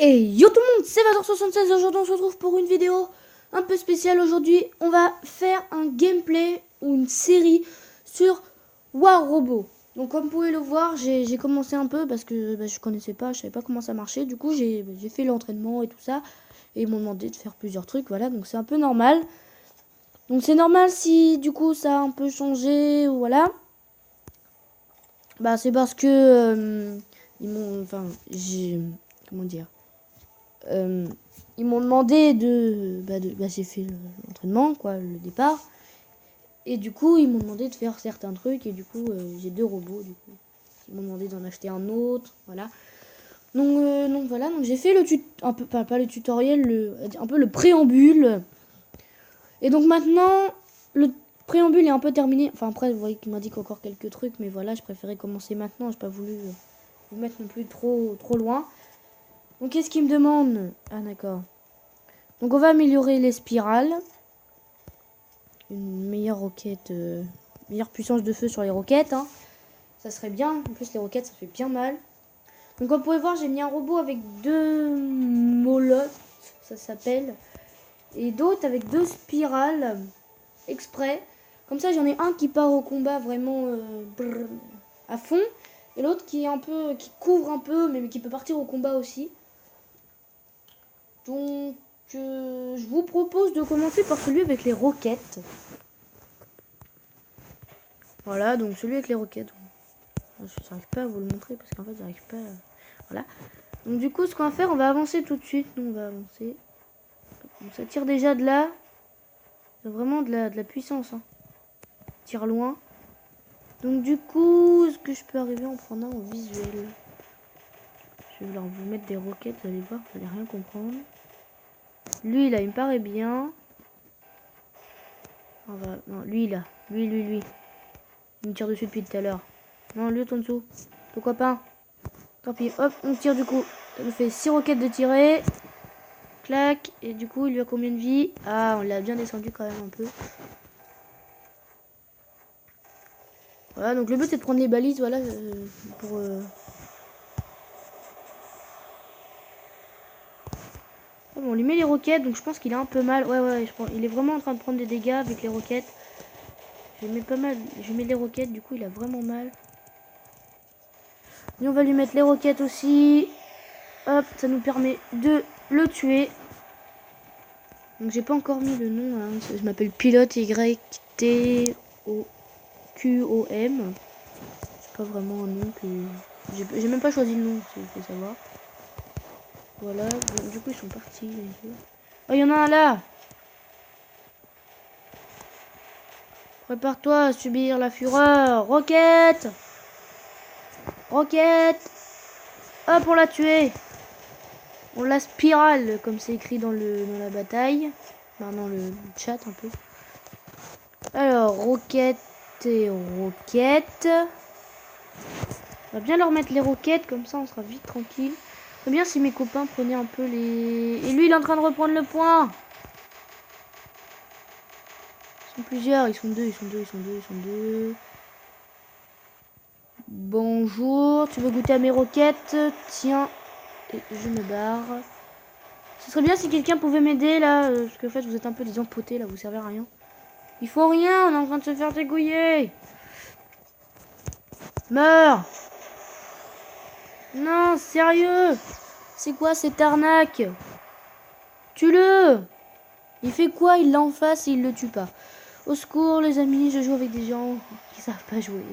Et yo tout le monde, c'est Vador76. Aujourd'hui on se retrouve pour une vidéo un peu spéciale. Aujourd'hui on va faire un gameplay ou une série sur War Robot. Donc comme vous pouvez le voir, j'ai commencé un peu parce que je connaissais pas, je savais pas comment ça marchait. Du coup j'ai fait l'entraînement et tout ça. Et ils m'ont demandé de faire plusieurs trucs, voilà, donc c'est un peu normal. Donc c'est normal si du coup ça a un peu changé, ou voilà. Bah c'est parce que ils m'ont, enfin j'ai, comment dire, ils m'ont demandé j'ai fait l'entraînement, quoi, le départ. Et du coup, ils m'ont demandé de faire certains trucs. Et du coup, j'ai deux robots. Du coup, ils m'ont demandé d'en acheter un autre. Voilà. Donc voilà. Donc j'ai fait le un peu, pas le tutoriel, un peu le préambule. Et donc maintenant, le préambule est un peu terminé. Enfin après, vous voyez qu'il m'a dit qu'encore quelques trucs. Mais voilà, je préférais commencer maintenant. J'ai pas voulu vous mettre non plus trop loin. Donc qu'est-ce qu'il me demande? Ah d'accord. Donc on va améliorer les spirales. Une meilleure roquette, meilleure puissance de feu sur les roquettes. Hein. Ça serait bien. En plus les roquettes ça fait bien mal. Donc comme vous pouvez voir, j'ai mis un robot avec deux molottes, ça s'appelle. Et d'autres avec deux spirales exprès. Comme ça j'en ai un qui part au combat vraiment à fond. Et l'autre qui est un peu, qui couvre un peu, mais qui peut partir au combat aussi. Donc je vous propose de commencer par celui avec les roquettes. Voilà, donc celui avec les roquettes. Je n'arrive pas à vous le montrer parce qu'en fait j'arrive pas voilà. Donc du coup ce qu'on va faire, on va avancer tout de suite. Nous on va avancer. Donc ça tire déjà de là. C'est vraiment de la puissance. Hein. Tire loin. Donc du coup, est-ce que je peux arriver en prenant au visuel? Je vais leur vous mettre des roquettes, vous allez voir, vous allez rien comprendre. Lui là, il me paraît bien. On va. Non, lui là. Lui. Il me tire dessus depuis tout à l'heure. Non, lui en dessous. Pourquoi pas? Tant pis, hop, on tire du coup. Ça nous fait 6 roquettes de tirer. Clac. Et du coup, il lui a combien de vie? Ah, on l'a bien descendu quand même un peu. Voilà, donc le but c'est de prendre les balises, voilà, pour... Oh, bon, on lui met les roquettes, donc je pense qu'il a un peu mal. Ouais, il est vraiment en train de prendre des dégâts avec les roquettes. Je mets pas mal, je mets les roquettes, du coup il a vraiment mal. Et on va lui mettre les roquettes aussi. Hop, ça nous permet de le tuer. Donc j'ai pas encore mis le nom, hein. Je m'appelle Pilote YTOQOM. C'est pas vraiment un nom que... J'ai même pas choisi le nom, si vous voulez savoir. Voilà, bon, du coup ils sont partis. Oh, il y en a un là! Prépare-toi à subir la fureur. Roquette! Roquette! Hop, on l'a tué! On l'a spirale, comme c'est écrit dans la bataille. Enfin, dans le chat un peu. Alors, roquette et roquette. On va bien leur mettre les roquettes, comme ça on sera vite tranquille. C'est bien si mes copains prenaient un peu les... Et lui, il est en train de reprendre le point! Ils sont plusieurs, ils sont deux. Bonjour, tu veux goûter à mes roquettes? Tiens, et je me barre. Ce serait bien si quelqu'un pouvait m'aider là, parce que en fait vous êtes un peu des empotés là, vous servez à rien. Il faut rien, on est en train de se faire dégouiller. Meurs! Non, sérieux! C'est quoi cette arnaque? Tue-le! Il fait quoi? Il l'a en face et il le tue pas. Au secours les amis, je joue avec des gens qui savent pas jouer.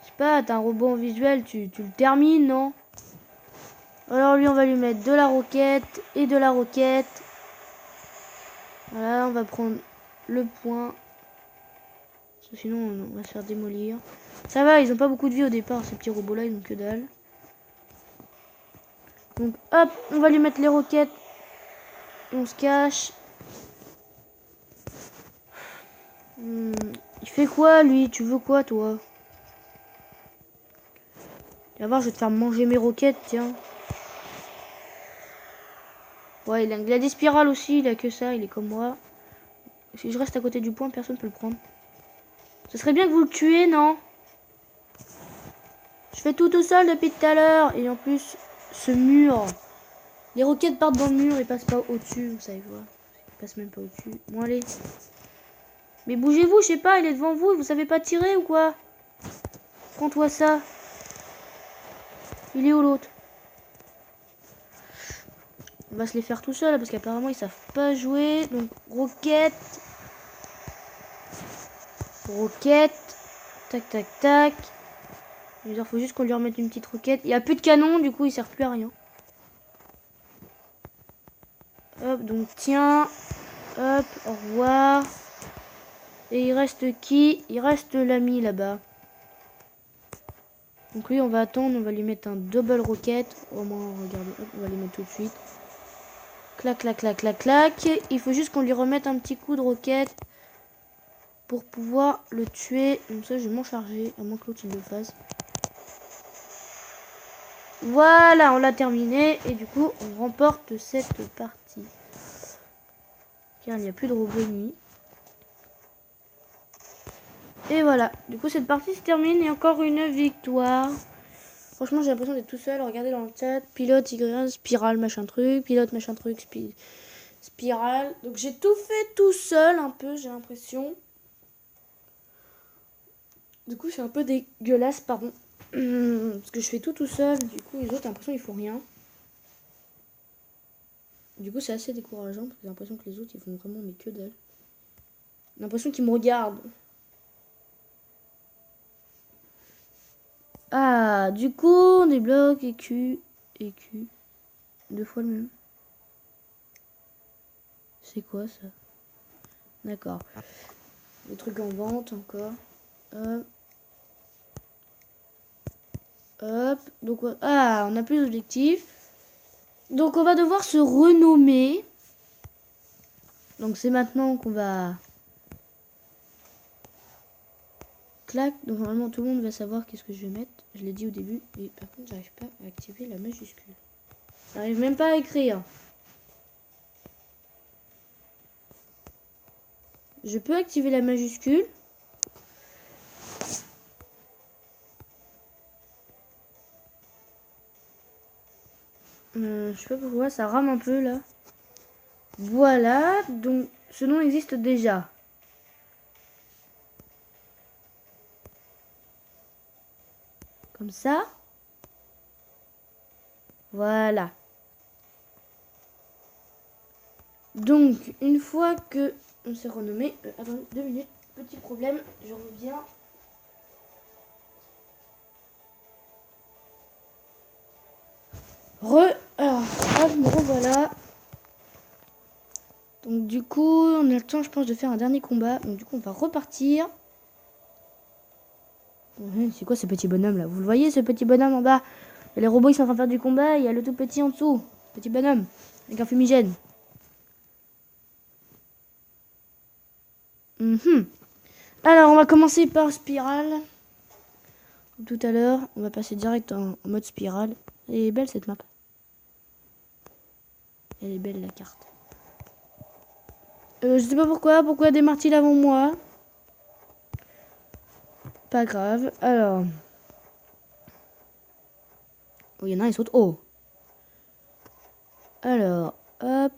Je sais pas, t'as un robot en visuel, tu le termines, non? Alors lui on va lui mettre de la roquette et de la roquette. Voilà, on va prendre le point. Parce que sinon on va se faire démolir. Ça va, ils ont pas beaucoup de vie au départ, ces petits robots là, ils ont que dalle. Donc hop, on va lui mettre les roquettes. On se cache. Il fait quoi lui? Tu veux quoi toi? Tu vas voir, je vais te faire manger mes roquettes, tiens. Ouais, il a des spirales aussi, il a que ça, il est comme moi. Si je reste à côté du point, personne peut le prendre. Ce serait bien que vous le tuez, non? Je fais tout seul depuis tout à l'heure. Et en plus, ce mur. Les roquettes partent dans le mur et passent pas au-dessus, vous savez quoi. Ils passent même pas au-dessus. Bon, allez. Mais bougez-vous, je sais pas, il est devant vous, vous savez pas tirer ou quoi? Prends-toi ça. Il est où l'autre? On va se les faire tout seul parce qu'apparemment ils savent pas jouer. Donc roquette. Roquette. Tac tac tac. Il faut juste qu'on lui remette une petite roquette. Il n'y a plus de canon, du coup il sert plus à rien. Hop, donc tiens. Hop, au revoir. Et il reste qui? Il reste l'ami là-bas. Donc lui on va attendre, on va lui mettre un double roquette. Au moins regardez, hop, on va les mettre tout de suite. Clac clac clac clac clac. Il faut juste qu'on lui remette un petit coup de roquette pour pouvoir le tuer. Comme ça je vais m'en charger, à moins que l'autre il le fasse. Voilà, on l'a terminé. Et du coup on remporte cette partie. Car il n'y a plus de robots ennemis. Et voilà, du coup cette partie se termine et encore une victoire. Franchement j'ai l'impression d'être tout seul. Regardez dans le chat, pilote Y, spirale machin truc, pilote machin truc, spirale. Donc j'ai tout fait tout seul un peu, j'ai l'impression. Du coup c'est un peu dégueulasse, pardon. Parce que je fais tout seul, du coup les autres j'ai l'impression qu'ils font rien. Du coup c'est assez décourageant parce que j'ai l'impression que les autres ils font vraiment mais que dalle. J'ai l'impression qu'ils me regardent. Ah, du coup, on débloque EQ. Deux fois le même. C'est quoi ça? D'accord. Les trucs en vente encore. Hop. Hop. Donc, ah, on a plus d'objectifs. Donc, on va devoir se renommer. Donc, c'est maintenant qu'on va... Clac. Donc, normalement, tout le monde va savoir qu'est-ce que je vais mettre. Je l'ai dit au début. Et par contre, j'arrive pas à activer la majuscule. J'arrive même pas à écrire. Je peux activer la majuscule. Je sais pas pourquoi, ça rame un peu là. Voilà, donc ce nom existe déjà. Comme ça. Voilà. Donc, une fois que on s'est renommé... attendez, 2 minutes. Petit problème, je reviens. Alors, hop, me revoilà. Donc, du coup, on a le temps, je pense, de faire un dernier combat. Donc, du coup, on va repartir. C'est quoi ce petit bonhomme là? Vous le voyez, ce petit bonhomme en bas? Les robots, ils sont en train de faire du combat. Il y a le tout petit en dessous. Petit bonhomme. Avec un fumigène. Alors, on va commencer par spirale. Comme tout à l'heure, on va passer direct en mode spirale. Elle est belle cette map. Elle est belle la carte. Je sais pas pourquoi démarre-t-il avant moi? Pas grave. Alors. Oh, il y en a un, il saute. Oh. Alors, hop.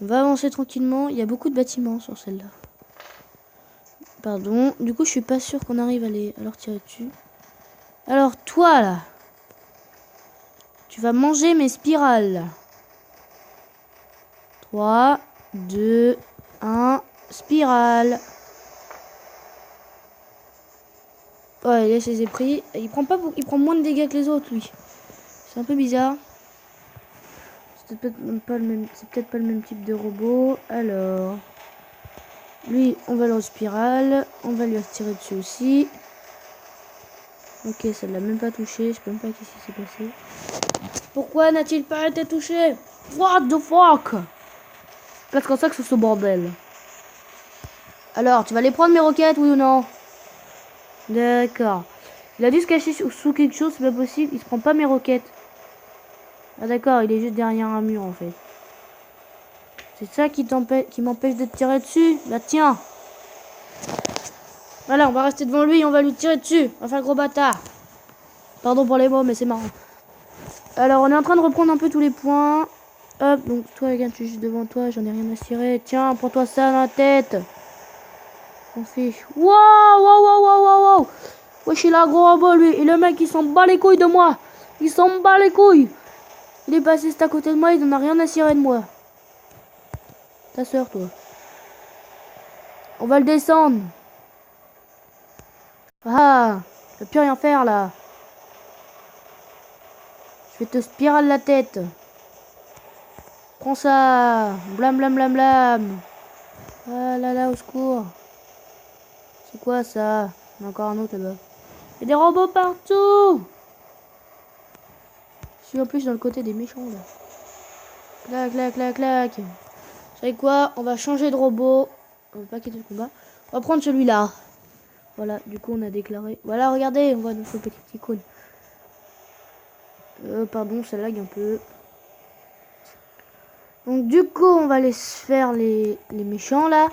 On va avancer tranquillement. Il y a beaucoup de bâtiments sur celle-là. Pardon. Du coup, je suis pas sûr qu'on arrive à leur tirer dessus. Alors, toi, là. Tu vas manger mes spirales. 3, 2, 1. Spirale. Ouais, là, je les ai pris. Il prend moins de dégâts que les autres, lui. C'est un peu bizarre. C'est peut-être pas le même type de robot. Alors, lui, on va le spirale. On va lui tirer dessus aussi. Ok, ça ne l'a même pas touché. Je sais même pas qu'est-ce qui s'est passé. Pourquoi n'a-t-il pas été touché? What the fuck? Qu'est-ce que c'est que ce bordel? Alors, tu vas les prendre mes roquettes, oui ou non? D'accord. Il a dû se cacher sous quelque chose, c'est pas possible. Il se prend pas mes roquettes. Ah d'accord, il est juste derrière un mur en fait. C'est ça qui m'empêche de te tirer dessus? Bah tiens. Voilà, on va rester devant lui et on va lui tirer dessus. Enfin, gros bâtard. Pardon pour les mots, mais c'est marrant. Alors, on est en train de reprendre un peu tous les points. Hop, donc toi, regarde, tu es juste devant toi, j'en ai rien à cirer. Tiens, prends-toi ça dans la tête. On fait... Waouh, waouh, waouh, waouh, waouh, waouh. Wesh, il a un gros robot, lui. Et le mec, il s'en bat les couilles de moi. Il s'en bat les couilles. Il est passé juste à côté de moi, il n'en a rien à cirer de moi. Ta soeur, toi. On va le descendre. Ah, je peux plus rien faire, là. Je vais te spirale la tête. Prends ça. Blam, blam, blam, blam. Ah là là, au secours. C'est quoi, ça? Il y en a encore un autre, là-bas. Il y a des robots partout. Je suis en plus dans le côté des méchants, là. Clac, clac, clac, clac. Vous savez quoi? On va changer de robot. On va pas quitter le combat. On va prendre celui-là. Voilà, du coup, on a déclaré. Voilà, regardez, on voit notre petite icône. Pardon, ça lag un peu. Donc, du coup, on va aller faire les méchants, là.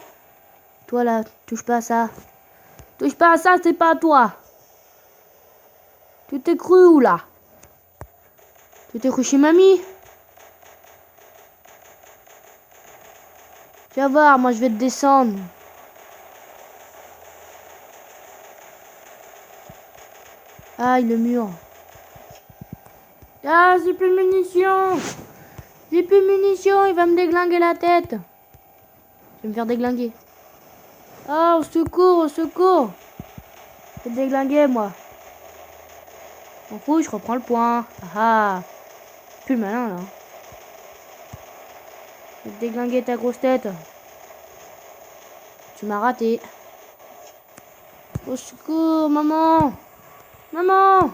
Toi, là, touche pas à ça. Touche pas à ça, c'est pas à toi. Tu t'es cru où, là? Tu t'es cru chez mamie? Tu vas voir, moi, je vais te descendre. Aïe, le mur. Ah, j'ai plus de munitions. J'ai plus de munitions, il va me déglinguer la tête. Je vais me faire déglinguer. Ah, au secours, au secours. Je vais te déglinguer, moi. M'en fous, je reprends le point. Ah, plus le malin, là. Je vais te déglinguer ta grosse tête. Tu m'as raté. Au secours, maman. Maman.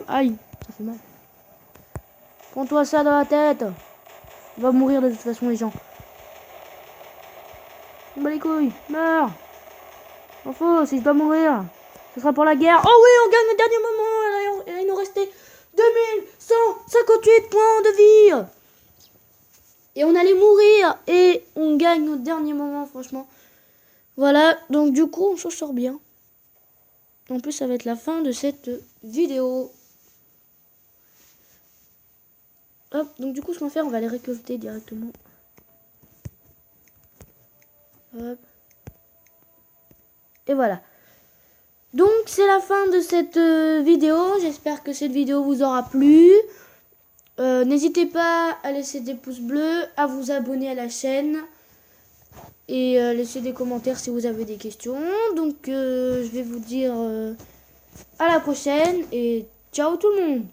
Aïe, ça fait mal. Prends-toi ça dans la tête. On va mourir de toute façon, les gens. On bat les couilles, meurs. M'en faut, si je dois mourir, ce sera pour la guerre. Oh oui, on gagne au dernier moment. Et il nous restait 2158 points de vie. Et on allait mourir. Et on gagne au dernier moment, franchement. Voilà, donc du coup, on s'en sort bien. En plus, ça va être la fin de cette vidéo. Hop, donc du coup, ce qu'on va faire, on va les récolter directement. Hop. Et voilà. Donc, c'est la fin de cette vidéo. J'espère que cette vidéo vous aura plu. N'hésitez pas à laisser des pouces bleus, à vous abonner à la chaîne. Et laisser des commentaires si vous avez des questions. Donc, je vais vous dire à la prochaine. Et ciao tout le monde!